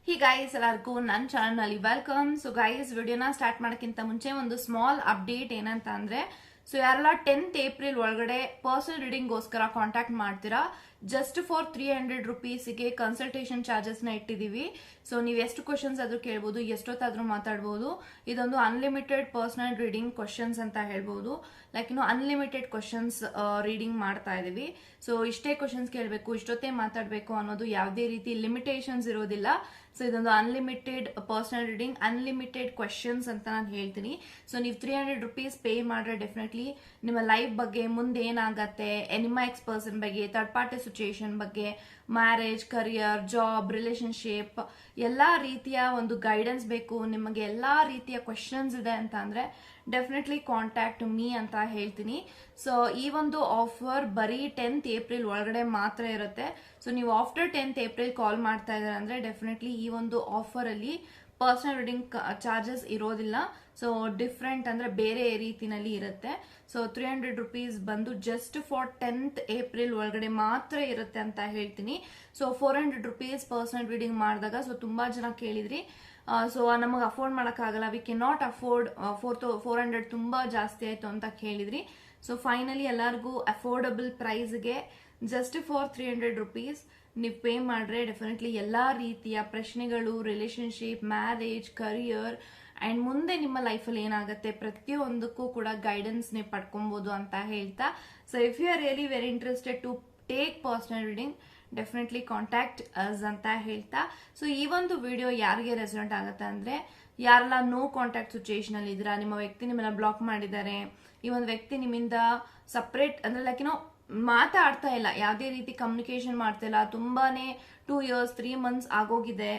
ಹಿ guys ಎಲ್ಲರಿಗೂ ನನ್ನ channel ನಲ್ಲಿ ವೆಲ್ಕಮ್. ಸೊ ಗೈಸ್ ವಿಡಿಯೋನ ಸ್ಟಾರ್ಟ್ ಮಾಡೋಕ್ಕಿಂತ ಮುಂಚೆ ಒಂದು ಸ್ಮಾಲ್ ಅಪ್ಡೇಟ್ ಏನಂತ ಅಂದ್ರೆ, ಸೊ ಯಾರೆಲ್ಲ 10th ಏಪ್ರಿಲ್ ಒಳಗಡೆ ಪರ್ಸನಲ್ ರೀಡಿಂಗ್ಗೋಸ್ಕರ ಕಾಂಟ್ಯಾಕ್ಟ್ ಮಾಡ್ತೀರಾ, ಜಸ್ಟ್ ಫಾರ್ 300 ರುಪೀಸ್ಗೆ ಕನ್ಸಲ್ಟೇಷನ್ ಚಾರ್ಜಸ್ ನ ಇಟ್ಟಿದೀವಿ. ಸೊ ನೀವು ಎಷ್ಟು ಕ್ವಶನ್ಸ್ ಆದ್ರೂ ಕೇಳ್ಬೋದು, ಎಷ್ಟೊತ್ತಾದ್ರೂ ಮಾತಾಡ್ಬೋದು. ಇದೊಂದು ಅನ್ಲಿಮಿಟೆಡ್ ಪರ್ಸನಲ್ ರೀಡಿಂಗ್ ಕ್ವಶನ್ಸ್ ಅಂತ ಹೇಳ್ಬೋದು. ಲೈಕ್ ಅನ್ಲಿಮಿಟೆಡ್ ಕ್ವಶನ್ಸ್ ರೀಡಿಂಗ್ ಮಾಡ್ತಾ ಇದೀವಿ. ಸೊ ಇಷ್ಟೇ ಕ್ವಶನ್ಸ್ ಕೇಳಬೇಕು, ಇಷ್ಟೊತ್ತೇ ಮಾತಾಡಬೇಕು ಅನ್ನೋದು ಯಾವುದೇ ರೀತಿ ಲಿಮಿಟೇಷನ್ಸ್ ಇರೋದಿಲ್ಲ. ಸೊ ಇದೊಂದು unlimited personal reading, unlimited questions ಅಂತ ನಾನು ಹೇಳ್ತೀನಿ. ಸೊ ನೀವು 300 ರುಪೀಸ್ ಪೇ ಮಾಡ್ರೆ ಡೆಫಿನೆಟ್ಲಿ ನಿಮ್ಮ ಲೈಫ್ ಬಗ್ಗೆ, ಮುಂದೆ ಏನಾಗತ್ತೆ, ನಿಮ್ಮ ಎಕ್ಸ್ ಪರ್ಸನ್ ಬಗ್ಗೆ, ಥರ್ಡ್ ಪಾರ್ಟಿ ಸಿಚುಯೇಷನ್ ಬಗ್ಗೆ, ಮ್ಯಾರೇಜ್, ಕರಿಯರ್, ಜಾಬ್, ರಿಲೇಶನ್ಶಿಪ್, ಎಲ್ಲಾ ರೀತಿಯ ಒಂದು ಗೈಡೆನ್ಸ್ ಬೇಕು ನಿಮಗೆ, ಎಲ್ಲಾ ರೀತಿಯ ಕ್ವಶನ್ಸ್ ಇದೆ ಅಂತ ಅಂದ್ರೆ ಡೆಫಿನೆಟ್ಲಿ ಕಾಂಟ್ಯಾಕ್ಟ್ ಮೀ ಅಂತ ಹೇಳ್ತೀನಿ. ಸೊ ಈ ಒಂದು ಆಫರ್ ಬರೀ 10th ಏಪ್ರಿಲ್ ಒಳಗಡೆ ಮಾತ್ರ ಇರುತ್ತೆ. ಸೊ ನೀವು ಆಫ್ಟರ್ 10th ಏಪ್ರಿಲ್ ಕಾಲ್ ಮಾಡ್ತಾ ಇದ್ದಾರೆ ಅಂದ್ರೆ ಡೆಫಿನೆಟ್ಲಿ ಈ ಒಂದು ಆಫರ್ ಅಲ್ಲಿ ಪರ್ಸನಲ್ ರೀಡಿಂಗ್ ಚಾರ್ಜಸ್ ಇರೋದಿಲ್ಲ. ಸೊ ಡಿಫ್ರೆಂಟ್ ಅಂದ್ರೆ ಬೇರೆ ರೀತಿನಲ್ಲಿ ಇರುತ್ತೆ. ಸೊ 300 ರುಪೀಸ್ ಬಂದು ಜಸ್ಟ್ ಫಾರ್ 10th ಏಪ್ರಿಲ್ ಒಳಗಡೆ ಮಾತ್ರ ಇರುತ್ತೆ ಅಂತ ಹೇಳ್ತೀನಿ. ಸೊ 400 ರುಪೀಸ್ ಪರ್ಸನಲ್ ರೀಡಿಂಗ್ ಮಾಡಿದಾಗ, ಸೊ ತುಂಬಾ ಜನ ಕೇಳಿದ್ರಿ, ಸೊ ನಮಗೆ ಅಫೋರ್ಡ್ ಮಾಡೋಕ್ಕಾಗಲ್ಲ, ವಿ ಕೆನ್ ನಾಟ್ ಅಫೋರ್ಡ್ 400 ತುಂಬಾ ಜಾಸ್ತಿ ಆಯ್ತು ಅಂತ ಕೇಳಿದ್ರಿ. ಸೊ ಫೈನಲಿ ಎಲ್ಲರಿಗೂ ಅಫೋರ್ಡಬಲ್ ಪ್ರೈಸ್ಗೆ ಜಸ್ಟ್ ಫಾರ್ 300 ರುಪೀಸ್ ನೀವು ಪೇ ಮಾಡ್ರೆ ಡೆಫಿನೆಟ್ಲಿ ಎಲ್ಲಾ ರೀತಿಯ ಪ್ರಶ್ನೆಗಳು, ರಿಲೇಶನ್ಶಿಪ್, ಮ್ಯಾರೇಜ್, ಕರಿಯರ್ ಅಂಡ್ ಮುಂದೆ ನಿಮ್ಮ ಲೈಫಲ್ಲಿ ಏನಾಗುತ್ತೆ ಪ್ರತಿಯೊಂದಕ್ಕೂ ಕೂಡ ಗೈಡೆನ್ಸ್ ನೀವು ಪಡ್ಕೊಬಹುದು ಅಂತ ಹೇಳ್ತಾ, so if you are really very interested to take personal reading definitely contact us ಅಂತ ಹೇಳ್ತಾ, ಸೊ ಈ ಒಂದು ವಿಡಿಯೋ ಯಾರಿಗೆ ರೆಸೊನೇಟ್ ಆಗುತ್ತೆ ಅಂದ್ರೆ, ಯಾರೆಲ್ಲ ನೋ ಕಾಂಟ್ಯಾಕ್ಟ್ ಸಿಚುಯೇಷನ್ ಅಲ್ಲಿ ಇದ್ದೀರಾ, ನಿಮ್ಮ ವ್ಯಕ್ತಿ ನಿಮ್ಮನ್ನ ಬ್ಲಾಕ್ ಮಾಡಿದ್ದಾರೆ, ಈ ಒಂದು ವ್ಯಕ್ತಿ ನಿಮ್ಮಿಂದ ಸಪರೇಟ್ ಅಂದ್ರೆ ಲೈಕ್ ಮಾತಾಡ್ತಾ ಇಲ್ಲ, ಯಾವುದೇ ರೀತಿ ಕಮ್ಯುನಿಕೇಶನ್ ಮಾಡ್ತಾ ಇಲ್ಲ, ತುಂಬಾನೇ 2 years 3 months ಆಗೋಗಿದೆ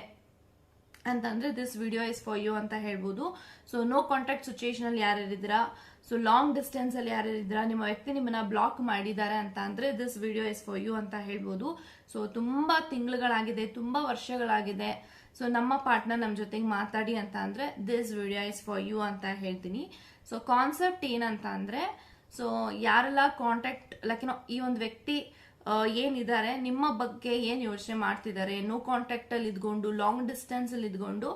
ಅಂತಂದ್ರೆ this video is for you ಅಂತ ಹೇಳ್ಬೋದು. ಸೊ ನೋ ಕಾಂಟ್ಯಾಕ್ಟ್ ಸಿಚುಯೇಷನ್ ಅಲ್ಲಿ ಯಾರ್ಯಾರಿದ್ದೀರಾ, ಸೊ ಲಾಂಗ್ ಡಿಸ್ಟೆನ್ಸ್ ಅಲ್ಲಿ ಯಾರ್ಯಾರಿದ್ದೀರಾ, ನಿಮ್ಮ ವ್ಯಕ್ತಿ ನಿಮ್ಮನ್ನ ಬ್ಲಾಕ್ ಮಾಡಿದ್ದಾರೆ ಅಂತ ಅಂದ್ರೆ this video is for you ಅಂತ ಹೇಳ್ಬೋದು. ಸೊ ತುಂಬಾ ತಿಂಗಳುಗಳಾಗಿದೆ, ತುಂಬಾ ವರ್ಷಗಳಾಗಿದೆ, ಸೊ ನಮ್ಮ ಪಾರ್ಟ್ನರ್ ನಮ್ಮ ಜೊತೆಗೆ ಮಾತಾಡಿ ಅಂತ ಅಂದ್ರೆ this video is for you ಅಂತ ಹೇಳ್ತೀನಿ. ಸೊ ಕಾನ್ಸೆಪ್ಟ್ ಏನಂತ ಅಂದ್ರೆ, ಸೊ ಯಾರೆಲ್ಲ ಕಾಂಟ್ಯಾಕ್ಟ್ ಲೈಕ್ ಈ ಒಂದು ವ್ಯಕ್ತಿ ಏನಿದ್ದಾರೆ, ನಿಮ್ಮ ಬಗ್ಗೆ ಏನ್ ಯೋಚನೆ ಮಾಡ್ತಿದ್ದಾರೆ, ನೋ ಕಾಂಟ್ಯಾಕ್ಟ್ ಅಲ್ಲಿ ಇದ್ಕೊಂಡು, ಲಾಂಗ್ ಡಿಸ್ಟೆನ್ಸ್ ಅಲ್ಲಿ ಇದ್ಕೊಂಡು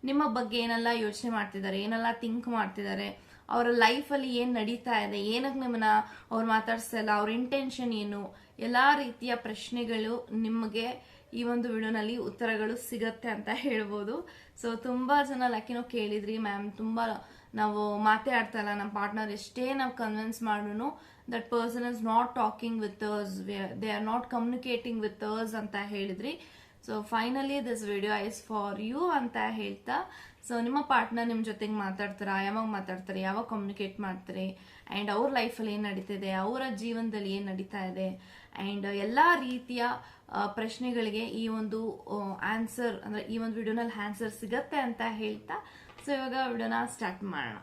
ನಿಮ್ಮ ಬಗ್ಗೆ ಏನೆಲ್ಲ ಯೋಚನೆ ಮಾಡ್ತಿದ್ದಾರೆ, ಏನೆಲ್ಲ ಥಿಂಕ್ ಮಾಡ್ತಿದ್ದಾರೆ, ಅವರ ಲೈಫ್ ಅಲ್ಲಿ ಏನ್ ನಡೀತಾ ಇದೆ, ಏನಕ್ಕೆ ನಿಮ್ಮನ್ನ ಅವ್ರು ಮಾತಾಡ್ಸ್ತಾ ಇಲ್ಲ, ಅವ್ರ ಇಂಟೆನ್ಷನ್ ಏನು, ಎಲ್ಲಾ ರೀತಿಯ ಪ್ರಶ್ನೆಗಳು ನಿಮಗೆ ಈ ಒಂದು ವಿಡಿಯೋನಲ್ಲಿ ಉತ್ತರಗಳು ಸಿಗತ್ತೆ ಅಂತ ಹೇಳ್ಬೋದು. ಸೊ ತುಂಬಾ ಜನ ಲೈಕ್ ಕೇಳಿದ್ರಿ, ಮ್ಯಾಮ್ ತುಂಬಾ ನಾವು ಮಾತೇ ಆಡ್ತಾ ಇಲ್ಲ, ನಮ್ಮ ಪಾರ್ಟ್ನರ್ ಎಷ್ಟೇ ನಾವು ಕನ್ವಿನ್ಸ್ ಮಾಡೋನು that person is not talking with us, they are not communicating with us ಅಂತ ಹೇಳಿದ್ರಿ. So finally this video is for you ಅಂತ ಹೇಳ್ತಾ, ಸೊ ನಿಮ್ಮ ಪಾರ್ಟ್ನರ್ ನಿಮ್ ಜೊತೆಗೆ ಮಾತಾಡ್ತಾರಾ, ಯಾವಾಗ ಮಾತಾಡ್ತಾರೆ, ಯಾವಾಗ ಕಮ್ಯುನಿಕೇಟ್ ಮಾಡ್ತಾರೆ, ಅಂಡ್ ಅವ್ರ ಲೈಫಲ್ಲಿ ಏನ್ ನಡೀತಿದೆ, ಅವರ ಜೀವನದಲ್ಲಿ ಏನ್ ನಡೀತಾ ಇದೆ, ಅಂಡ್ ಎಲ್ಲಾ ರೀತಿಯ ಪ್ರಶ್ನೆಗಳಿಗೆ ಈ ಒಂದು ಆನ್ಸರ್ ಅಂದ್ರೆ ಈ ಒಂದು ವಿಡಿಯೋನಲ್ಲಿ ಆನ್ಸರ್ ಸಿಗತ್ತೆ ಅಂತ ಹೇಳ್ತಾ, ಸೊ ಇವಾಗ ವಿಡಿಯೋನ ಸ್ಟಾರ್ಟ್ ಮಾಡೋಣ.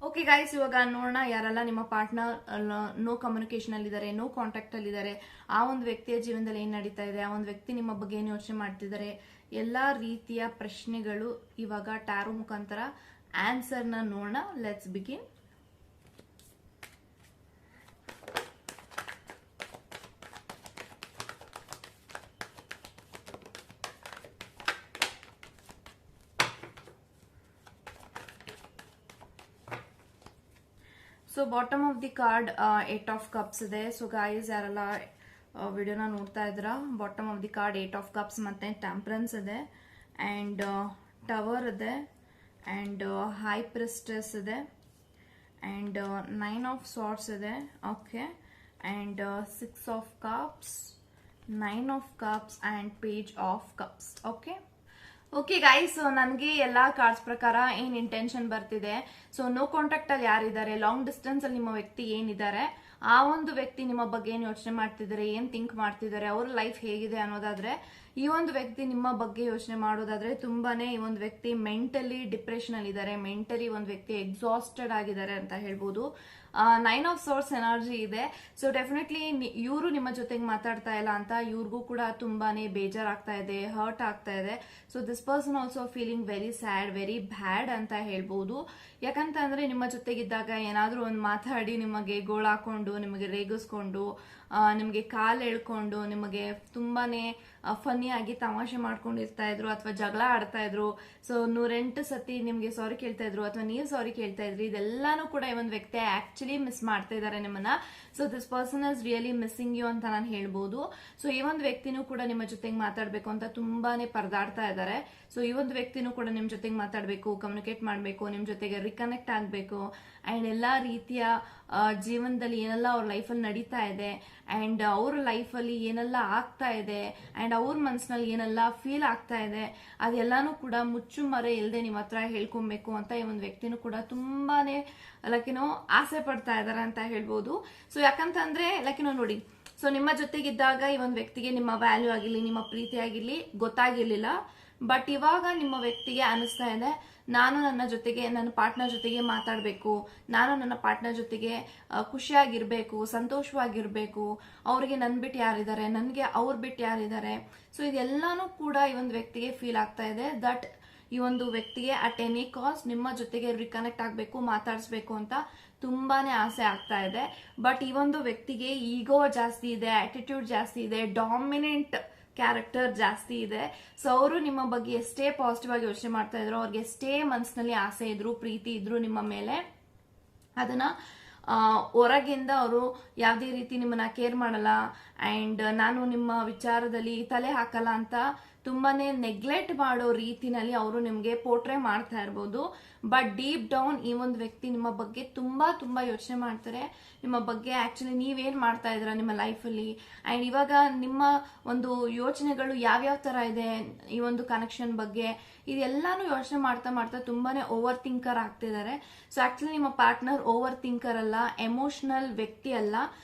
ಓಕೆ ಗೈಸ್, ಇವಾಗ ನೋಡೋಣ ಯಾರೆಲ್ಲ ನಿಮ್ಮ ಪಾರ್ಟ್ನರ್ ನೋ ಕಮ್ಯುನಿಕೇಶನ್ ಅಲ್ಲಿ ಇದ್ದಾರೆ, ನೋ ಕಾಂಟ್ಯಾಕ್ಟ್ ಅಲ್ಲಿ ಇದ್ದಾರೆ, ಆ ಒಂದು ವ್ಯಕ್ತಿಯ ಜೀವನದಲ್ಲಿ ಏನ್ ನಡೀತಾ ಇದೆ, ಆ ಒಂದು ವ್ಯಕ್ತಿ ನಿಮ್ಮ ಬಗ್ಗೆ ಏನ್ ಯೋಚನೆ ಮಾಡ್ತಿದ್ದಾರೆ, ಎಲ್ಲಾ ರೀತಿಯ ಪ್ರಶ್ನೆಗಳು ಇವಾಗ ಟ್ಯಾರೋ ಮುಖಾಂತರ ಆನ್ಸರ್ ನ ನೋಡೋಣ. Let's begin. So bottom of the card 8 of cups ಇದೆ. ಸೊ ಗೈಸ್ ಯಾರೆಲ್ಲ ವಿಡಿಯೋನ ನೋಡ್ತಾ ಇದ್ದೀರಾ, bottom of the card 8 of cups ಮತ್ತೆ ಟೆಂಪರೆನ್ಸ್ ಇದೆ, ಅಂಡ್ ಟವರ್ ಇದೆ, ಅಂಡ್ ಹೈ ಪ್ರಿಸ್ಟೆಸ್ ಇದೆ, ಅಂಡ್ 9 of swords ಇದೆ. Okay, and 6 of cups, 9 of cups and page of cups. Okay guys, ನನಗೆ ಎಲ್ಲಾ ಕಾರ್ಡ್ಸ್ ಪ್ರಕಾರ ಏನ್ ಇಂಟೆನ್ಷನ್ ಬರ್ತಿದೆ, ಸೊ ನೋ ಕಾಂಟ್ಯಾಕ್ಟ್ ಅಲ್ಲಿ ಯಾರಿದ್ದಾರೆ, ಲಾಂಗ್ ಡಿಸ್ಟೆನ್ಸ್ ಅಲ್ಲಿ ನಿಮ್ಮ ವ್ಯಕ್ತಿ ಏನಿದ್ದಾರೆ, ಆ ಒಂದು ವ್ಯಕ್ತಿ ನಿಮ್ಮ ಬಗ್ಗೆ ಏನ್ ಯೋಚನೆ ಮಾಡ್ತಿದ್ದಾರೆ, ಏನ್ ಥಿಂಕ್ ಮಾಡ್ತಿದ್ದಾರೆ, ಅವ್ರ ಲೈಫ್ ಹೇಗಿದೆ ಅನ್ನೋದಾದ್ರೆ, ಈ ಒಂದು ವ್ಯಕ್ತಿ ನಿಮ್ಮ ಬಗ್ಗೆ ಯೋಚನೆ ಮಾಡೋದಾದ್ರೆ ತುಂಬಾನೇ ಈ ಒಂದು ವ್ಯಕ್ತಿ ಮೆಂಟಲಿ ಡಿಪ್ರೆಷನ್ ಅಲ್ಲಿ ಇದ್ದಾರೆ, ಮೆಂಟಲಿ ಒಂದು ವ್ಯಕ್ತಿ ಎಕ್ಸಾಸ್ಟೆಡ್ ಆಗಿದ್ದಾರೆ ಅಂತ ಹೇಳ್ಬೋದು. 9 of swords ಎನರ್ಜಿ ಇದೆ. ಸೊ ಡೆಫಿನೆಟ್ಲಿ ಇವರು ನಿಮ್ಮ ಜೊತೆಗೆ ಮಾತಾಡ್ತಾ ಇಲ್ಲ ಅಂತ ಇವ್ರಿಗೂ ಕೂಡ ತುಂಬಾನೇ ಬೇಜಾರಾಗ್ತಾ ಇದೆ, ಹರ್ಟ್ ಆಗ್ತಾ ಇದೆ. So this person also feeling very sad, very bad ಅಂತ ಹೇಳ್ಬೋದು. ಯಾಕಂತ ಅಂದ್ರೆ ನಿಮ್ಮ ಜೊತೆಗಿದ್ದಾಗ ಏನಾದ್ರೂ ಒಂದು ಮಾತಾಡಿ ನಿಮಗೆ ಗೋಳಾಕೊಂಡು, ನಿಮಗೆ ರೇಗಿಸ್ಕೊಂಡು, ನಿಮಗೆ ಕಾಲು ಎಳ್ಕೊಂಡು ನಿಮಗೆ ತುಂಬಾನೇ ಫನ್ನಿ ಆಗಿ ತಮಾಷೆ ಮಾಡ್ಕೊಂಡಿರ್ತಾ ಇದ್ರು ಅಥವಾ ಜಗಳ ಆಡ್ತಾ ಇದ್ರು. ಸೊ 108 ಸತಿ ನಿಮ್ಗೆ ಸಾರಿ ಕೇಳ್ತಾ ಇದ್ರು ಅಥವಾ ನೀವು ಸಾರಿ ಕೇಳ್ತಾ ಇದ್ರಿ. ಇದೆಲ್ಲಾನು ಕೂಡ ಈ ಒಂದು ವ್ಯಕ್ತಿ ಆಕ್ಚುಲಿ ಮಿಸ್ ಮಾಡ್ತಾ ಇದ್ದಾರೆ ನಿಮ್ಮನ್ನ. So this person is really missing you ಅಂತ ನಾನು ಹೇಳ್ಬೋದು. ಸೊ ಈ ಒಂದು ವ್ಯಕ್ತಿನೂ ಕೂಡ ನಿಮ್ಮ ಜೊತೆಗೆ ಮಾತಾಡ್ಬೇಕು ಅಂತ ತುಂಬಾನೇ ಪರದಾಡ್ತಾ ಇದ್ದಾರೆ. ಸೊ ಈ ಒಂದು ವ್ಯಕ್ತಿನೂ ಕೂಡ ನಿಮ್ ಜೊತೆಗೆ ಮಾತಾಡ್ಬೇಕು, ಕಮ್ಯುನಿಕೇಟ್ ಮಾಡ್ಬೇಕು, ನಿಮ್ ಜೊತೆಗೆ ರಿಕನೆಕ್ಟ್ ಆಗ್ಬೇಕು ಅಂಡ್ ಎಲ್ಲಾ ರೀತಿಯ ಜೀವನದಲ್ಲಿ ಏನೆಲ್ಲ ಅವ್ರ ಲೈಫಲ್ಲಿ ನಡೀತಾ ಇದೆ ಅಂಡ್ ಅವ್ರ ಲೈಫಲ್ಲಿ ಏನೆಲ್ಲ ಆಗ್ತಾ ಇದೆ ಅಂಡ್ ಅವ್ರ ಮನ್ಸಿನಲ್ಲಿ ಏನೆಲ್ಲ ಫೀಲ್ ಆಗ್ತಾ ಇದೆ ಅದೆಲ್ಲಾನು ಕೂಡ ಮುಚ್ಚು ಮರೆ ಇಲ್ಲದೆ ನಿಮ್ಮ ಹತ್ರ ಹೇಳ್ಕೊಬೇಕು ಅಂತ ಈ ಒಂದು ವ್ಯಕ್ತಿನೂ ಕೂಡ ತುಂಬಾನೇ ಲೈಕಿನೋ ಆಸೆ ಪಡ್ತಾ ಇದಾರೆ ಅಂತ ಹೇಳ್ಬೋದು. ಸೊ ಯಾಕಂತಂದ್ರೆ ಲೈಕಿನೋ ನೋಡಿ, ಸೊ ನಿಮ್ಮ ಜೊತೆಗಿದ್ದಾಗ ಈ ಒಂದು ವ್ಯಕ್ತಿಗೆ ನಿಮ್ಮ ವ್ಯಾಲ್ಯೂ ಆಗಿರ್ಲಿ, ನಿಮ್ಮ ಪ್ರೀತಿ ಆಗಿರ್ಲಿ ಗೊತ್ತಾಗಿರ್ಲಿಲ್ಲ. ಬಟ್ ಇವಾಗ ನಿಮ್ಮ ವ್ಯಕ್ತಿಗೆ ಅನಿಸ್ತಾ ಇದೆ, ನಾನು ನನ್ನ ಪಾರ್ಟ್ನರ್ ಜೊತೆಗೆ ಮಾತಾಡಬೇಕು, ನಾನು ನನ್ನ ಪಾರ್ಟ್ನರ್ ಜೊತೆಗೆ ಖುಷಿಯಾಗಿರ್ಬೇಕು, ಸಂತೋಷವಾಗಿರ್ಬೇಕು, ಅವ್ರಿಗೆ ನನ್ ಬಿಟ್ಟು ಯಾರಿದ್ದಾರೆ, ನನ್ಗೆ ಅವ್ರ ಬಿಟ್ಟು ಯಾರಿದ್ದಾರೆ. ಸೊ ಇದೆಲ್ಲಾನು ಕೂಡ ಈ ಒಂದು ವ್ಯಕ್ತಿಗೆ ಫೀಲ್ ಆಗ್ತಾ ಇದೆ ದಟ್ ಈ ಒಂದು ವ್ಯಕ್ತಿಗೆ ಅಟ್ ಎನಿ ಕಾಸ್ಟ್ ನಿಮ್ಮ ಜೊತೆಗೆ ರಿಕನೆಕ್ಟ್ ಆಗ್ಬೇಕು, ಮಾತಾಡಿಸ್ಬೇಕು ಅಂತ ತುಂಬಾನೇ ಆಸೆ ಆಗ್ತಾ ಇದೆ. ಬಟ್ ಈ ಒಂದು ವ್ಯಕ್ತಿಗೆ ಈಗೋ ಜಾಸ್ತಿ ಇದೆ, ಆಟಿಟ್ಯೂಡ್ ಜಾಸ್ತಿ ಇದೆ, ಡಾಮಿನೆಂಟ್ ಕ್ಯಾರೆಕ್ಟರ್ ಜಾಸ್ತಿ ಇದೆ. ಸೊ ಅವರು ನಿಮ್ಮ ಬಗ್ಗೆ ಎಷ್ಟೇ ಪಾಸಿಟಿವ್ ಆಗಿ ಯೋಚನೆ ಮಾಡ್ತಾ ಇದ್ರು, ಅವ್ರಿಗೆ ಎಷ್ಟೇ ಮನಸ್ಸಿನಲ್ಲಿ ಆಸೆ ಇದ್ರು, ಪ್ರೀತಿ ಇದ್ರು ನಿಮ್ಮ ಮೇಲೆ, ಅದನ್ನ ಹೊರಗಿಂದ ಅವರು ಯಾವುದೇ ರೀತಿ ನಿಮ್ಮನ್ನ ಕೇರ್ ಮಾಡಲ್ಲ ಅಂಡ್ ನಾನು ನಿಮ್ಮ ವಿಚಾರದಲ್ಲಿ ತಲೆ ಹಾಕಲ್ಲ ಅಂತ ತುಂಬಾನೇ ನೆಗ್ಲೆಕ್ಟ್ ಮಾಡೋ ರೀತಿನಲ್ಲಿ ಅವರು ನಿಮ್ಗೆ ಪೋರ್ಟ್ರೇ ಮಾಡ್ತಾ ಇರ್ಬೋದು. ಬಟ್ ಡೀಪ್ ಡೌನ್ ಈ ಒಂದು ವ್ಯಕ್ತಿ ನಿಮ್ಮ ಬಗ್ಗೆ ತುಂಬಾ ಯೋಚನೆ ಮಾಡ್ತಾರೆ. ನಿಮ್ಮ ಬಗ್ಗೆ ಆಕ್ಚುಲಿ ನೀವೇನ್ ಮಾಡ್ತಾ ಇದ್ರ ನಿಮ್ಮ ಲೈಫಲ್ಲಿ ಅಂಡ್ ಇವಾಗ ನಿಮ್ಮ ಒಂದು ಯೋಚನೆಗಳು ಯಾವ್ಯಾವ ತರ ಇದೆ ಈ ಒಂದು ಕನೆಕ್ಷನ್ ಬಗ್ಗೆ, ಇದೆಲ್ಲಾನು ಯೋಚನೆ ಮಾಡ್ತಾ ತುಂಬಾನೇ ಓವರ್ ಥಿಂಕರ್ ಆಗ್ತಿದ್ದಾರೆ. ಸೊ ಆಕ್ಚುಲಿ ನಿಮ್ಮ ಪಾರ್ಟ್ನರ್ ಓವರ್ ಥಿಂಕರ್ ಅಲ್ಲ, ಎಮೋಷನಲ್ ವ್ಯಕ್ತಿ ಅಲ್ಲ.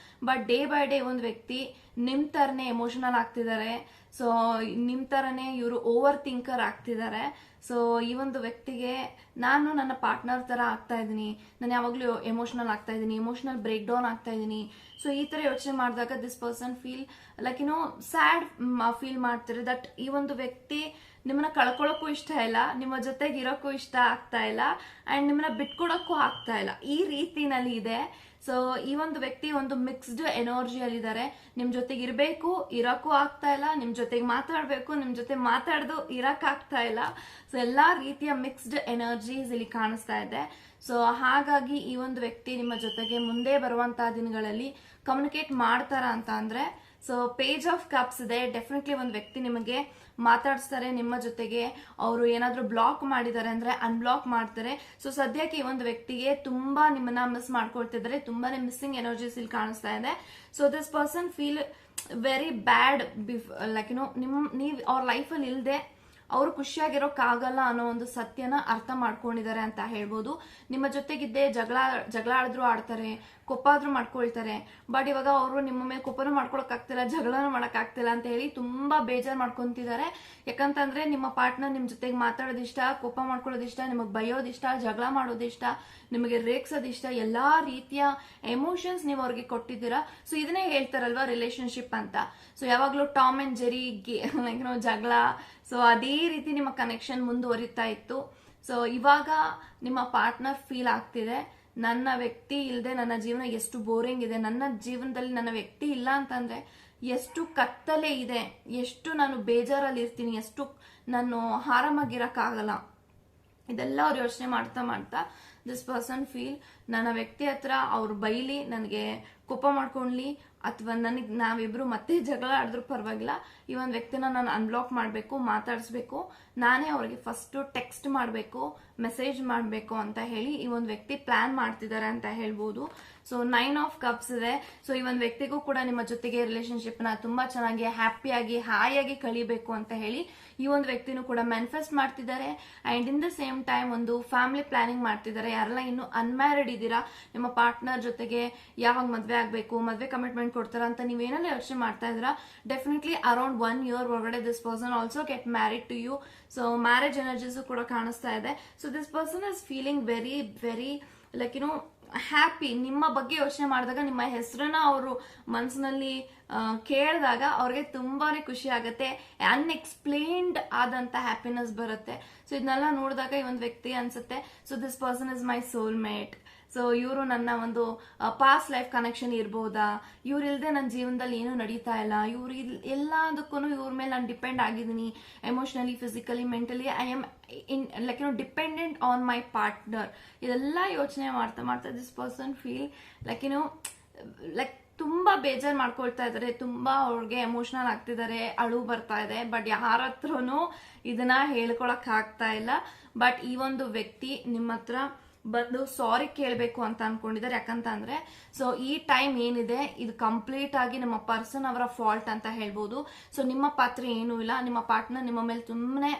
ಬಟ್ ಡೇ ಬೈ ಡೇ ಒಂದು ವ್ಯಕ್ತಿ ನಿಮ್ ತರನೇ ಎಮೋಷನಲ್ ಆಗ್ತಿದ್ದಾರೆ. ಸೊ ನಿಮ್ ತರನೇ ಇವರು ಓವರ್ ಥಿಂಕರ್ ಆಗ್ತಿದ್ದಾರೆ. ಸೊ ಈ ಒಂದು ವ್ಯಕ್ತಿಗೆ ನಾನು ನನ್ನ ಪಾರ್ಟ್ನರ್ ತರ ಆಗ್ತಾ ಇದೀನಿ, ನಾನು ಯಾವಾಗ್ಲೂ ಎಮೋಷನಲ್ ಆಗ್ತಾ ಇದೀನಿ, ಎಮೋಷನಲ್ ಬ್ರೇಕ್ ಡೌನ್ ಆಗ್ತಾ ಇದೀನಿ. ಸೊ ಈ ತರ ಯೋಚನೆ ಮಾಡಿದಾಗ this person feel like sad feel ಮಾಡ್ತಾರೆ ದಟ್ ಈ ಒಂದು ವ್ಯಕ್ತಿ ನಿಮ್ಮನ್ನ ಕಳ್ಕೊಳ್ಳೋಕ್ಕೂ ಇಷ್ಟ ಇಲ್ಲ, ನಿಮ್ಮ ಜೊತೆಗೆ ಇರೋಕ್ಕೂ ಇಷ್ಟ ಆಗ್ತಾ ಇಲ್ಲ ಅಂಡ್ ನಿಮ್ಮನ್ನ ಬಿಟ್ಕೊಡಕ್ಕೂ ಆಗ್ತಾ ಇಲ್ಲ, ಈ ರೀತಿನಲ್ಲಿ ಇದೆ. ಸೊ ಈ ಒಂದು ವ್ಯಕ್ತಿ ಒಂದು ಮಿಕ್ಸ್ಡ್ ಎನರ್ಜಿಯಲ್ಲಿ ಇದ್ದಾರೆ. ನಿಮ್ ಜೊತೆಗೆ ಇರಬೇಕು, ಇರಕ್ಕೂ ಆಗ್ತಾ ಇಲ್ಲ, ನಿಮ್ ಜೊತೆಗೆ ಮಾತಾಡ್ಬೇಕು, ನಿಮ್ ಜೊತೆ ಮಾತಾಡ್ದು ಇರಕ್ ಆಗ್ತಾ ಇಲ್ಲ. ಸೊ ಎಲ್ಲಾ ರೀತಿಯ ಮಿಕ್ಸ್ಡ್ ಎನರ್ಜೀಸ್ ಇಲ್ಲಿ ಕಾಣಿಸ್ತಾ ಇದೆ. ಸೊ ಹಾಗಾಗಿ ಈ ಒಂದು ವ್ಯಕ್ತಿ ನಿಮ್ಮ ಜೊತೆಗೆ ಮುಂದೆ ಬರುವಂತಹ ದಿನಗಳಲ್ಲಿ ಕಮ್ಯುನಿಕೇಟ್ ಮಾಡ್ತಾರ ಅಂತ ಅಂದ್ರೆ, ಸೊ ಪೇಜ್ ಆಫ್ ಕಪ್ಸ್ ಇದೆ. ಡೆಫಿನೆಟ್ಲಿ ಒಂದು ವ್ಯಕ್ತಿ ನಿಮಗೆ ಮಾತಾಡಿಸ್ತಾರೆ ನಿಮ್ಮ ಜೊತೆಗೆ. ಅವರು ಏನಾದ್ರೂ ಬ್ಲಾಕ್ ಮಾಡಿದ್ದಾರೆ ಅಂದ್ರೆ ಅನ್ಬ್ಲಾಕ್ ಮಾಡ್ತಾರೆ. ಸೊ ಸದ್ಯಕ್ಕೆ ಈ ಒಂದು ವ್ಯಕ್ತಿಗೆ ತುಂಬಾ ನಿಮ್ಮನ್ನ ಮಿಸ್ ಮಾಡ್ಕೊಳ್ತಿದ್ದಾರೆ, ತುಂಬಾನೇ ಮಿಸ್ಸಿಂಗ್ ಎನರ್ಜೀಸ್ ಇಲ್ಲಿ ಕಾಣಿಸ್ತಾ ಇದೆ. So this person feel very bad like ನೀವ್ ಅವ್ರ ಲೈಫಲ್ಲಿ ಇಲ್ದೆ ಅವರು ಖುಷಿಯಾಗಿರೋಕ್ಕಾಗಲ್ಲ ಅನ್ನೋ ಒಂದು ಸತ್ಯನ ಅರ್ಥ ಮಾಡ್ಕೊಂಡಿದ್ದಾರೆ ಅಂತ ಹೇಳ್ಬೋದು. ನಿಮ್ಮ ಜೊತೆಗಿದ್ದೆ ಜಗಳ ಆಡಿದ್ರು ಆಡ್ತಾರೆ, ಕೋಪ ಆದ್ರೂ ಮಾಡ್ಕೊಳ್ತಾರೆ. ಬಟ್ ಇವಾಗ ಅವರು ನಿಮ್ಮ ಮೇಲೆ ಕೋಪನೂ ಮಾಡ್ಕೊಳಕ್ ಆಗ್ತಿಲ್ಲ, ಜಗಳನೂ ಮಾಡಕ್ ಆಗ್ತಿಲ್ಲ ಅಂತ ಹೇಳಿ ತುಂಬಾ ಬೇಜಾರ್ ಮಾಡ್ಕೊಂತಿದ್ದಾರೆ. ಯಾಕಂತಂದ್ರೆ ನಿಮ್ಮ ಪಾರ್ಟ್ನರ್ ನಿಮ್ ಜೊತೆಗೆ ಮಾತಾಡೋದಿಷ್ಟ, ಕೋಪ ಮಾಡ್ಕೊಳ್ಳೋದಿಷ್ಟ, ನಿಮಗ್ ಬೈಯೋದಿಷ್ಟ, ಜಗಳ ಮಾಡೋದಿಷ್ಟ, ನಿಮಗೆ ರೇಗ್ಸೋದಿಷ್ಟ, ಎಲ್ಲಾ ರೀತಿಯ ಎಮೋಷನ್ಸ್ ನೀವು ಅವ್ರಿಗೆ ಕೊಟ್ಟಿದ್ದೀರಾ. ಸೊ ಇದನ್ನೇ ಹೇಳ್ತಾರಲ್ವಾ ರಿಲೇಶನ್ಶಿಪ್ ಅಂತ. ಸೊ ಯಾವಾಗ್ಲೂ ಟಾಮ್ ಅಂಡ್ ಜೆರಿ ಜಗಳ, ಸೊ ಅದೇ ರೀತಿ ನಿಮ್ಮ ಕನೆಕ್ಷನ್ ಮುಂದುವರಿತಾ ಇತ್ತು. ಸೊ ಇವಾಗ ನಿಮ್ಮ ಪಾರ್ಟ್ನರ್ ಫೀಲ್ ಆಗ್ತಿದೆ, ನನ್ನ ವ್ಯಕ್ತಿ ಇಲ್ಲದೆ ನನ್ನ ಜೀವನ ಎಷ್ಟು ಬೋರಿಂಗ್ ಇದೆ, ನನ್ನ ಜೀವನದಲ್ಲಿ ನನ್ನ ವ್ಯಕ್ತಿ ಇಲ್ಲ ಅಂತಂದ್ರೆ ಎಷ್ಟು ಕತ್ತಲೆ ಇದೆ, ಎಷ್ಟು ನಾನು ಬೇಜಾರಲ್ಲಿ ಇರ್ತೀನಿ, ಎಷ್ಟು ನಾನು ಆರಾಮಾಗಿರಕ್ಕಾಗಲ್ಲ, ಇದೆಲ್ಲ ಅವ್ರು ಯೋಚನೆ ಮಾಡ್ತಾ ದಿಸ್ ಪರ್ಸನ್ ಫೀಲ್ ನನ್ನ ವ್ಯಕ್ತಿ ಹತ್ರ ಅವ್ರು ಬೈಲಿ, ನನಗೆ ಕೋಪ ಮಾಡ್ಕೊಂಡ್ಲಿ ಅಥವಾ ನಾವಿಬ್ರು ಮತ್ತೆ ಜಗಳ ಆಡಿದ್ರು ಪರವಾಗಿಲ್ಲ, ಈ ಒಂದು ವ್ಯಕ್ತಿನ ನಾನು ಅನ್ಬ್ಲಾಕ್ ಮಾಡಬೇಕು, ಮಾತಾಡಿಸ್ಬೇಕು, ನಾನೇ ಅವ್ರಿಗೆ ಫಸ್ಟ್ ಟೆಕ್ಸ್ಟ್ ಮಾಡಬೇಕು, ಮೆಸೇಜ್ ಮಾಡಬೇಕು ಅಂತ ಹೇಳಿ ಈ ಒಂದು ವ್ಯಕ್ತಿ ಪ್ಲಾನ್ ಮಾಡ್ತಿದ್ದಾರೆ ಅಂತ ಹೇಳ್ಬೋದು. ಸೊ 9 ಆಫ್ ಕಪ್ಸ್ ಇದೆ. ಸೊ ಈ ಒಂದು ವ್ಯಕ್ತಿಗೂ ಕೂಡ ನಿಮ್ಮ ಜೊತೆಗೆ ರಿಲೇಶನ್ಶಿಪ್ ನ ತುಂಬಾ ಚೆನ್ನಾಗಿ ಹ್ಯಾಪಿಯಾಗಿ ಹಾಯಾಗಿ ಕಳಿಬೇಕು ಅಂತ ಹೇಳಿ ಈ ಒಂದು ವ್ಯಕ್ತಿನೂ ಕೂಡ ಮ್ಯಾನಿಫೆಸ್ಟ್ ಮಾಡ್ತಿದ್ದಾರೆ. And in the same time ಒಂದು ಫ್ಯಾಮಿಲಿ ಪ್ಲಾನಿಂಗ್ ಮಾಡ್ತಿದ್ದಾರೆ. ಯಾರೆಲ್ಲ ಇನ್ನು ಅನ್ಮ್ಯಾರಿಡ್ ಇದ್ದೀರಾ, ನಿಮ್ಮ ಪಾರ್ಟ್ನರ್ ಜೊತೆಗೆ ಯಾವಾಗ ಮದ್ವೆ ಆಗ್ಬೇಕು, ಮದ್ವೆ ಕಮಿಟ್ಮೆಂಟ್ ಕೊಡ್ತಾರ ಅಂತ ನೀವೇನೆಲ್ಲ ಯೋಚನೆ ಮಾಡ್ತಾ ಇದ್ದೀರಾ, ಡೆಫಿನೆಟ್ಲಿ ಅರೌಂಡ್ 1 year ಒಳಗಡೆ this person also get married to you. So marriage energies ಕೂಡ ಕಾಣಿಸ್ತಾ ಇದೆ. So this person is feeling very very like happy. ನಿಮ್ಮ ಬಗ್ಗೆ ಯೋಚನೆ ಮಾಡಿದಾಗ, ನಿಮ್ಮ ಹೆಸರನ್ನ ಅವರು ಮನಸ್ಸಿನಲ್ಲಿ ಕೇಳಿದಾಗ ಅವ್ರಿಗೆ ತುಂಬಾನೇ ಖುಷಿ ಆಗುತ್ತೆ, ಅನ್ಎಕ್ಸ್ಪ್ಲೇನ್ಡ್ ಆದಂತ ಹ್ಯಾಪಿನೆಸ್ ಬರುತ್ತೆ. ಸೊ ಇದನ್ನೆಲ್ಲ ನೋಡಿದಾಗ ಈ ಒಂದು ವ್ಯಕ್ತಿ ಅನ್ಸುತ್ತೆ, so this person is my soul mate. So ಇವರು ನನ್ನ ಒಂದು ಪಾಸ್ಟ್ ಲೈಫ್ ಕನೆಕ್ಷನ್ ಇರ್ಬೋದಾ, ಇವ್ರು ಇಲ್ಲದೆ ನನ್ನ ಜೀವನದಲ್ಲಿ ಏನೂ ನಡೀತಾ ಇಲ್ಲ, ಇವ್ರು ಎಲ್ಲದಕ್ಕೂ ಇವ್ರ ಮೇಲೆ ನಾನು ಡಿಪೆಂಡ್ ಆಗಿದ್ದೀನಿ, emotionally, physically, mentally I am like dependent on my partner. ಇದೆಲ್ಲ ಯೋಚನೆ ಮಾಡ್ತಾ ಮಾಡ್ತಾ ದಿಸ್ ಪರ್ಸನ್ ಫೀಲ್ ಲೈಕ್ ತುಂಬಾ ಬೇಜಾರ್ ಮಾಡ್ಕೊಳ್ತಾ ಇದಾರೆ, ತುಂಬಾ ಅವ್ರಿಗೆ ಎಮೋಷನಲ್ ಆಗ್ತಿದ್ದಾರೆ, ಅಳು ಬರ್ತಾ ಇದೆ. ಬಟ್ ಯಾರ ಹತ್ರನೂ ಇದನ್ನ ಹೇಳ್ಕೊಳಕ್ ಆಗ್ತಾ ಇಲ್ಲ. ಬಟ್ ಈ ಒಂದು ವ್ಯಕ್ತಿ ನಿಮ್ಮ ಹತ್ರ ಬಂದು ಸಾರಿ ಕೇಳಬೇಕು ಅಂತ ಅನ್ಕೊಂಡಿದ್ದಾರೆ. ಯಾಕಂತ ಅಂದ್ರೆ ಸೊ ಈ ಟೈಮ್ ಏನಿದೆ ಇದು ಕಂಪ್ಲೀಟ್ ಆಗಿ ನಮ್ಮ ಪರ್ಸನ್ ಅವರ ಫಾಲ್ಟ್ ಅಂತ ಹೇಳ್ಬೋದು. ಸೊ ನಿಮ್ಮ ಪಾತ್ರ ಏನೂ ಇಲ್ಲ. ನಿಮ್ಮ ಪಾರ್ಟ್ನರ್ ನಿಮ್ಮ ಮೇಲೆ ತುಂಬನೇ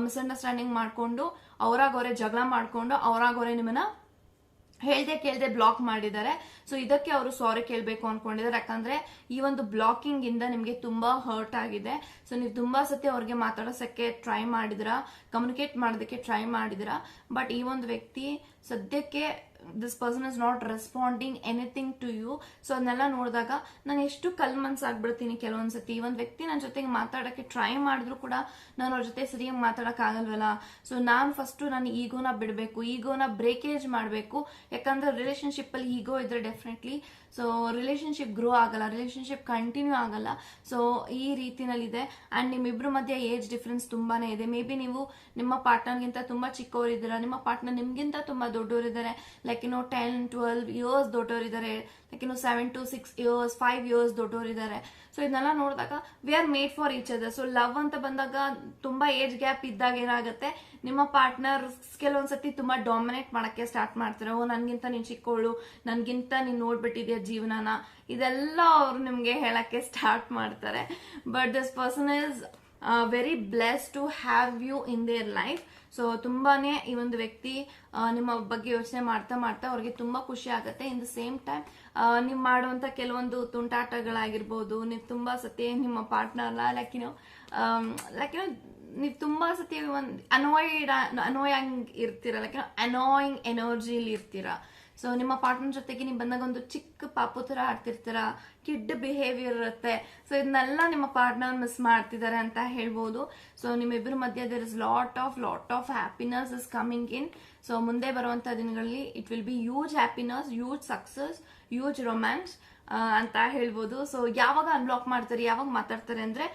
ಮಿಸ್ಅಂಡರ್ಸ್ಟ್ಯಾಂಡಿಂಗ್ ಮಾಡ್ಕೊಂಡು ಅವರಾಗವರೇ ಜಗಳ ಮಾಡ್ಕೊಂಡು ಅವರಾಗವರೇ ನಿಮ್ಮನ್ನ ಹೇಳ್ದೆ ಕೇಳ್ದೆ ಬ್ಲಾಕ್ ಮಾಡಿದ್ದಾರೆ. ಸೊ ಇದಕ್ಕೆ ಅವರು ಸಾರಿ ಕೇಳಬೇಕು ಅನ್ಕೊಂಡಿದ್ದಾರೆ. ಯಾಕಂದ್ರೆ ಈ ಒಂದು ಬ್ಲಾಕಿಂಗ್ ಇಂದ ನಿಮ್ಗೆ ತುಂಬಾ ಹರ್ಟ್ ಆಗಿದೆ. ಸೊ ನೀವು ತುಂಬಾ ಸತಿ ಅವ್ರಿಗೆ ಮಾತಾಡೋಸಕ್ಕೆ ಟ್ರೈ ಮಾಡಿದಿರಾ, ಕಮ್ಯುನಿಕೇಟ್ ಮಾಡೋದಕ್ಕೆ ಟ್ರೈ ಮಾಡಿದಿರಾ. ಬಟ್ ಈ ಒಂದು ವ್ಯಕ್ತಿ ಸದ್ಯಕ್ಕೆ this person is not responding anything to you. So ಅದನ್ನೆಲ್ಲ ನೋಡಿದಾಗ ನಾನು ಎಷ್ಟು ಕಲ್ ಮನ್ಸಾಗ್ಬಿಡ್ತೀನಿ ಕೆಲವೊಂದ್ಸತಿ. ಈ ಒಂದು ವ್ಯಕ್ತಿ ನನ್ನ ಜೊತೆಗೆ ಮಾತಾಡಕ್ಕೆ ಟ್ರೈ ಮಾಡಿದ್ರು ಕೂಡ ನಾನು ಅವ್ರ ಜೊತೆ ಸರಿಯಾಗಿ ಮಾತಾಡಕ್ ಆಗಲ್ವಲ್ಲ. ಸೊ ನಾನು ಫಸ್ಟ್ ನನ್ನ ಈಗೋನ ಬಿಡಬೇಕು, ಈಗೋನ ಬ್ರೇಕೇಜ್ ಮಾಡಬೇಕು. ಯಾಕಂದ್ರೆ ರಿಲೇಶನ್ಶಿಪ್ ಅಲ್ಲಿ ಈಗೋ ಇದ್ರೆ ಡೆಫಿನೆಟ್ಲಿ ಸೊ ರಿಲೇಶನ್ಶಿಪ್ ಗ್ರೋ ಆಗಲ್ಲ, ರಿಲೇಶನ್ಶಿಪ್ ಕಂಟಿನ್ಯೂ ಆಗಲ್ಲ. ಸೊ ಈ ರೀತಿನಲ್ಲಿದೆ. ಅಂಡ್ ನಿಮ್ಮಿಬ್ರು ಮಧ್ಯೆ ಏಜ್ ಡಿಫ್ರೆನ್ಸ್ ತುಂಬಾನೇ ಇದೆ. ಮೇ ಬಿ ನೀವು ನಿಮ್ಮ ಪಾರ್ಟ್ನರ್ಗಿಂತ ತುಂಬಾ ಚಿಕ್ಕವರಿದ್ದೀರಾ, ನಿಮ್ಮ ಪಾರ್ಟ್ನರ್ ನಿಮ್ಗಿಂತ ತುಂಬಾ ದೊಡ್ಡವರಿದ್ದಾರೆ. ಲೈಕ್ 10-12 ಇಯರ್ಸ್ ದೊಡ್ಡವರಿದ್ದಾರೆ, ಲೈಕ್ 7 to 6 years 5 years ದೊಡ್ಡವರಿದ್ದಾರೆ. ಸೊ ಇದನ್ನೆಲ್ಲ ನೋಡಿದಾಗ we are made for each other. So love ಅಂತ ಬಂದಾಗ ತುಂಬಾ ಏಜ್ ಗ್ಯಾಪ್ ಇದ್ದಾಗ ಏನಾಗುತ್ತೆ, ನಿಮ್ಮ ಪಾರ್ಟ್ನರ್ ಕೆಲವೊಂದ್ಸತಿ ತುಂಬಾ ಡಾಮಿನೇಟ್ ಮಾಡಕ್ಕೆ ಸ್ಟಾರ್ಟ್ ಮಾಡ್ತಾರೆ. ಓ ನನ್ಗಿಂತ ನೀನ್ ಚಿಕ್ಕವಳು, ನನ್ಗಿಂತ ನೀನ್ ನೋಡ್ಬಿಟ್ಟಿದ್ಯಾ ಜೀವನನ, ಇದೆಲ್ಲ ಅವ್ರು ನಿಮ್ಗೆ ಹೇಳಕ್ಕೆ ಸ್ಟಾರ್ಟ್ ಮಾಡ್ತಾರೆ. But this person is very blessed to have you in their life. So ತುಂಬಾನೇ ಈ ಒಂದು ವ್ಯಕ್ತಿ ನಿಮ್ಮ ಬಗ್ಗೆ ಯೋಚನೆ ಮಾಡ್ತಾ ಮಾಡ್ತಾ ಅವ್ರಿಗೆ ತುಂಬಾ ಖುಷಿ ಆಗುತ್ತೆ. ಇನ್ ದ ಸೇಮ್ ಟೈಮ್ ನೀವು ಮಾಡುವಂತ ಕೆಲವೊಂದು ತುಂಟಾಟಗಳಾಗಿರ್ಬೋದು, ನೀವು ತುಂಬಾ ಸತಿ ನಿಮ್ಮ ಪಾರ್ಟ್ನರ್ನ ಲೈಕ್ ನೀವು ತುಂಬಾ ಸತಿ ಒಂದು ಅನೋಯಿಂಗ್ ಇರ್ತೀರ, ಲೈಕ್ ಅನೋಯಿಂಗ್ ಎನರ್ಜಿಲಿ ಇರ್ತೀರಾ. ಸೊ ನಿಮ್ಮ ಪಾರ್ಟ್ನರ್ ಜೊತೆಗೆ ನೀವು ಬಂದಾಗ ಒಂದು ಚಿಕ್ಕ ಪಾಪು ತರ ಆಡ್ತಿರ್ತೀರ, ಕಿಡ್ ಬಿಹೇವಿಯರ್ ಇರುತ್ತೆ. ಸೊ ಇದನ್ನೆಲ್ಲ ನಿಮ್ಮ ಪಾರ್ಟ್ನರ್ ಮಿಸ್ ಮಾಡ್ತಿದ್ದಾರೆ ಅಂತ ಹೇಳ್ಬೋದು. ಸೊ ನಿಮ್ಮಿಬ್ಬರ ಮಧ್ಯೆ there is lot of happiness is coming in. So ಮುಂದೆ ಬರುವಂತ ದಿನಗಳಲ್ಲಿ it will be huge happiness, huge success, huge romance ಅಂತ ಹೇಳ್ಬೋದು. ಸೊ ಯಾವಾಗ ಅನ್ಬ್ಲಾಕ್ ಮಾಡ್ತಾರೆ, ಯಾವಾಗ ಮಾತಾಡ್ತಾರೆ ಅಂದ್ರೆ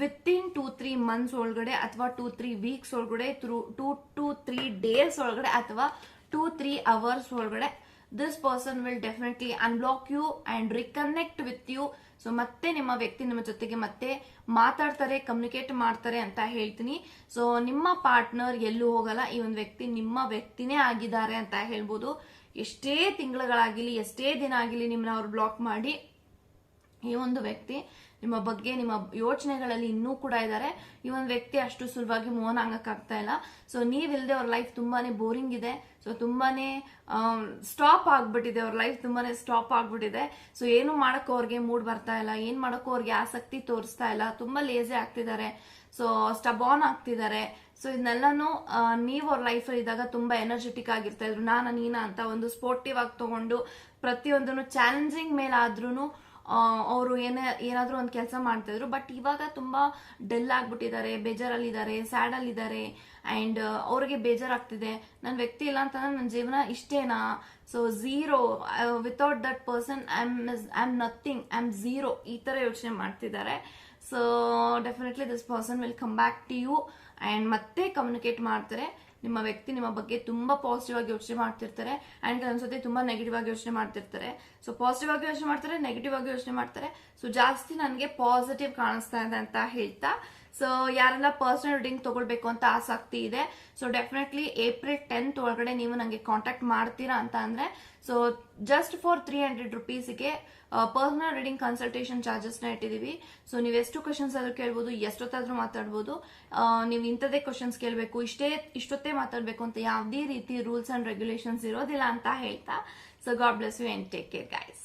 ವಿತಿನ್ 2-3 months ಒಳಗಡೆ ಅಥವಾ 2-3 weeks ಒಳಗಡೆ, 2-3 days ಒಳಗಡೆ ಅಥವಾ 2-3 hours ಒಳಗಡೆ this person will definitely unblock you and reconnect with you. So ಮತ್ತೆ ನಿಮ್ಮ ವ್ಯಕ್ತಿ ನಿಮ್ಮ ಜೊತೆಗೆ ಮತ್ತೆ ಮಾತಾಡ್ತಾರೆ, ಕಮ್ಯುನಿಕೇಟ್ ಮಾಡ್ತಾರೆ ಅಂತ ಹೇಳ್ತೀನಿ. ಸೊ ನಿಮ್ಮ ಪಾರ್ಟ್ನರ್ ಎಲ್ಲೂ ಹೋಗಲ್ಲ, ಈ ಒಂದು ವ್ಯಕ್ತಿ ನಿಮ್ಮ ವ್ಯಕ್ತಿನೇ ಆಗಿದ್ದಾರೆ ಅಂತ ಹೇಳ್ಬೋದು. ಎಷ್ಟೇ ತಿಂಗಳುಗಳಾಗಿಲಿ, ಎಷ್ಟೇ ದಿನ ಆಗಿಲಿ ನಿಮ್ಮನ್ನ ಅವ್ರು ಬ್ಲಾಕ್ ಮಾಡಿ, ಈ ಒಂದು ವ್ಯಕ್ತಿ ನಿಮ್ಮ ಬಗ್ಗೆ ನಿಮ್ಮ ಯೋಚನೆಗಳಲ್ಲಿ ಇನ್ನೂ ಕೂಡ ಇದ್ದಾರೆ. ಈ ಒಂದು ವ್ಯಕ್ತಿ ಅಷ್ಟು ಸುಲಭವಾಗಿ ಮೋಹನ ಆಗಕ್ಕಾಗ್ತಾ ಇಲ್ಲ. ಸೊ ನೀವಿಲ್ದೆ ಅವ್ರ ಲೈಫ್ ತುಂಬಾನೇ ಬೋರಿಂಗ್ ಇದೆ. ಸೊ ತುಂಬಾನೇ ಸ್ಟಾಪ್ ಆಗ್ಬಿಟ್ಟಿದೆ, ಅವ್ರ ಲೈಫ್ ತುಂಬಾನೇ ಸ್ಟಾಪ್ ಆಗ್ಬಿಟ್ಟಿದೆ. ಸೊ ಏನು ಮಾಡಕ್ಕೂ ಅವ್ರಿಗೆ ಮೂಡ್ ಬರ್ತಾ ಇಲ್ಲ, ಏನ್ ಮಾಡಕ್ಕೂ ಅವ್ರಿಗೆ ಆಸಕ್ತಿ ತೋರಿಸ್ತಾ ಇಲ್ಲ, ತುಂಬಾ ಲೇಜಿ ಆಗ್ತಿದ್ದಾರೆ, ಸೊ ಸ್ಟಬಾನ್ ಆಗ್ತಿದ್ದಾರೆ. ಸೊ ಇದನ್ನೆಲ್ಲಾನು ನೀವು ಅವ್ರ ಲೈಫಲ್ಲಿ ಇದ್ದಾಗ ತುಂಬಾ ಎನರ್ಜೆಟಿಕ್ ಆಗಿರ್ತಾ ಇದ್ರು, ನೀನ ಅಂತ ಒಂದು ಸ್ಪೋರ್ಟಿವ್ ಆಗಿ ತಗೊಂಡು ಪ್ರತಿಯೊಂದನ್ನು ಚಾಲೆಂಜಿಂಗ್ ಮೇಲಾದ್ರೂ ಅವರು ಏನಾದ್ರೂ ಒಂದು ಕೆಲಸ ಮಾಡ್ತಾ ಇದ್ರು. ಬಟ್ ಇವಾಗ ತುಂಬಾ ಡೆಲ್ ಆಗ್ಬಿಟ್ಟಿದ್ದಾರೆ, ಬೇಜಾರಲ್ಲಿದ್ದಾರೆ, ಸ್ಯಾಡ್ ಅಲ್ಲಿದ್ದಾರೆ. ಅಂಡ್ ಅವ್ರಿಗೆ ಬೇಜಾರಾಗ್ತಿದೆ, ನನ್ನ ವ್ಯಕ್ತಿ ಇಲ್ಲ ಅಂತಂದ್ರೆ ನನ್ನ ಜೀವನ ಇಷ್ಟೇನಾ, so zero, without that person I am nothing, I am zero, ಈ ತರ ಯೋಚನೆ ಮಾಡ್ತಿದ್ದಾರೆ. So definitely this person will come back to you and ಮತ್ತೆ ಕಮ್ಯುನಿಕೇಟ್ ಮಾಡ್ತಾರೆ. ನಿಮ್ಮ ವ್ಯಕ್ತಿ ನಿಮ್ಮ ಬಗ್ಗೆ ತುಂಬಾ ಪಾಸಿಟಿವ್ ಆಗಿ ಯೋಚನೆ ಮಾಡ್ತಿರ್ತಾರೆ ಅಂಡ್ ಕೆಲವೊಂದ್ಸತಿ ತುಂಬಾ ನೆಗೆಟಿವ್ ಆಗಿ ಯೋಚನೆ ಮಾಡ್ತಿರ್ತಾರೆ. ಸೊ ಪಾಸಿಟಿವ್ ಆಗಿ ಯೋಚನೆ ಮಾಡ್ತಾರೆ, ನೆಗೆಟಿವ್ ಆಗಿ ಯೋಚನೆ ಮಾಡ್ತಾರೆ. ಸೊ ಜಾಸ್ತಿ ನನಗೆ ಪಾಸಿಟಿವ್ ಕಾಣಿಸ್ತಾ ಇದೆ ಅಂತ ಹೇಳ್ತಾ, ಸೊ ಯಾರೆಲ್ಲ ಪರ್ಸನಲ್ ರೀಡಿಂಗ್ ತಗೊಳ್ಬೇಕು ಅಂತ ಆಸಕ್ತಿ ಇದೆ, ಸೊ ಡೆಫಿನೆಟ್ಲಿ April 10th ಒಳಗಡೆ ನೀವು ನನಗೆ ಕಾಂಟ್ಯಾಕ್ಟ್ ಮಾಡ್ತೀರಾ ಅಂತ ಅಂದ್ರೆ, ಸೊ ಜಸ್ಟ್ ಫಾರ್ 300 rupeesಗೆ ಪರ್ಸನಲ್ ರೀಡಿಂಗ್ ಕನ್ಸಲ್ಟೇಷನ್ ಚಾರ್ಜಸ್ ನ ಇಟ್ಟಿದೀವಿ. ಸೊ ನೀವು ಎಷ್ಟು ಕ್ವಶನ್ಸ್ ಆದ್ರೂ ಕೇಳ್ಬೋದು, ಎಷ್ಟೊತ್ತಾದ್ರೂ ಮಾತಾಡ್ಬೋದು. ನೀವು ಇಂಥದೇ ಕ್ವಶನ್ಸ್ ಕೇಳಬೇಕು, ಇಷ್ಟೊತ್ತೇ ಮಾತಾಡ್ಬೇಕು ಅಂತ ಯಾವುದೇ ರೀತಿ ರೂಲ್ಸ್ ಅಂಡ್ ರೆಗ್ಯುಲೇಷನ್ಸ್ ಇರೋದಿಲ್ಲ ಅಂತ ಹೇಳ್ತಾ, so God bless you and take care guys.